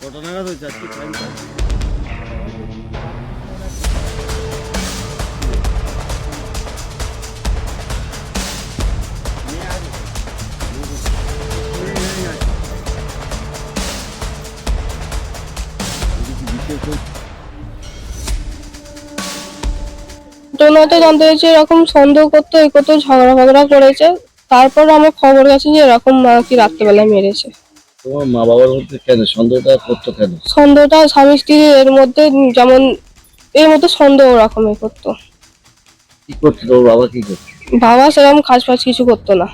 কত নাগাদ হয়েছে আজকে টাইমটা? ঘটনাতে জানতে হয়েছে এরকম সন্দেহ করতো এই করতো ঝগড়া ফগড়া করেছে। তারপর আমার খবর গেছে যে এরকম মা কি রাত্রেবেলা মেরেছে। তোমার মা বাবার মধ্যে কেন সন্দেহটা করতো কেন? সন্দেহটা স্বামী স্ত্রী এর মধ্যে যেমন এর মধ্যে সন্দেহ রকমের করতো। কি করতো তোর বাবা, কি করতো? বাবা সেরকম কাজ ফাজ কিছু করতো না,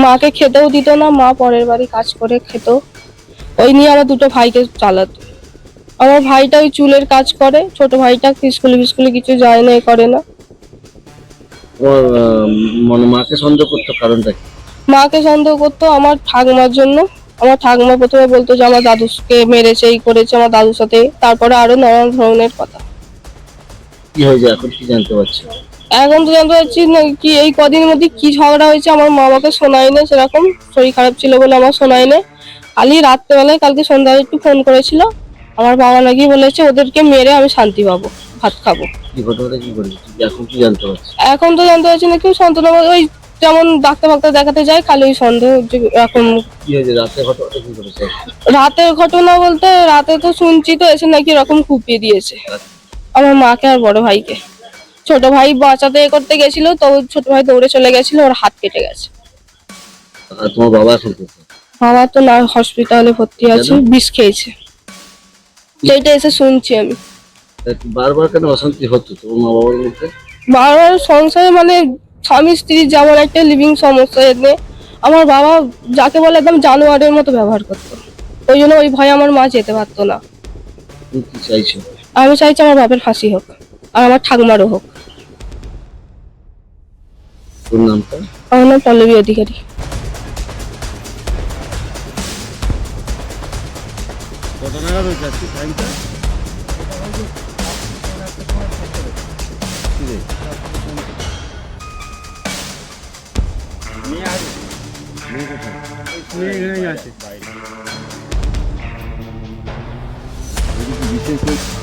মাকে খেতেও দিত না, মা পরের বাড়ি কাজ করে খেত। ওই নিয়ে আমার দুটো ভাইকে চালাতো। আমার ভাইটা ওই চুলের কাজ করে, ছোট ভাইটা স্কুলে কিছু যায় না, এ করে না। তোমার মানে মাকে সন্দেহ করতো কারণটা কি? মাকে সন্দেহ করতো আমার ঠাকুমার জন্য। আমার ঠাকুমা প্রথমে বলতো যে আমার দাদুকে মেরেছে, এই করেছে আমার দাদুর সাথে, তারপরে আরো নানান ধরনের কথা। কি হয়েছে এখন কি জানতে পারছি? এখন তো জানতে পারছি না কি এই কদিনের মধ্যে কি ঝগড়া হয়েছে, আমার মা বাবাকে শোনাই না, সেরকম শরীর খারাপ ছিল বলে আমার শোনাই না। খালি রাত্রেবেলায় কালকে সন্ধ্যায় একটু ফোন করেছিল, আমার বাবা নাকি বলেছে ওদেরকে মেরে আমি শান্তি পাবো, ভাত খাবো। কি ঘটনাটা কি করেছে এখন কি জানতে পারছি? এখন তো জানতে পারছি না কেউ সন্তান ওই যেমন ডাক্তার ফাক্তার দেখাতে যায়, খালি ওই সন্দেহ যে এরকম। কি হয়েছে রাতে ঘটনাটা কি করেছে? রাতের ঘটনা বলতে রাতে তো শুনছি তো এসে নাকি এরকম কুপিয়ে দিয়েছে আমার মাকে আর বড় ভাইকে। ছোট ভাই বাঁচাতে এ করতে গেছিল, তো ছোট ভাই দৌড়ে চলে গেছিল, ওর হাত কেটে গেছে। আর তোমার বাবা এখন কোথায়? বাবা তো না হসপিটালে ভর্তি আছে, বিষ খেয়েছে, যেটা এসে শুনছি আমি। বারবার কেন অশান্তি হতো তোমার মা বাবার মধ্যে? বাবার সংসারে মানে স্বামী স্ত্রী যেমন একটা লিভিং সমস্যা, এনে আমার বাবা যাকে বলে একদম জানোয়ারের মতো ব্যবহার করতো। ওই জন্য ওই ভয়ে আমার মা যেতে পারতো না। তুমি কি চাইছো? আমি চাইছি আমার বাপের ফাঁসি হোক, আর আমার ঠাকুমারও হোক। তোর নামটা? আমার নাম পল্লবী অধিকারী। কত নাগাদ হয়েছে আজকে টাইমটা? বিশেষ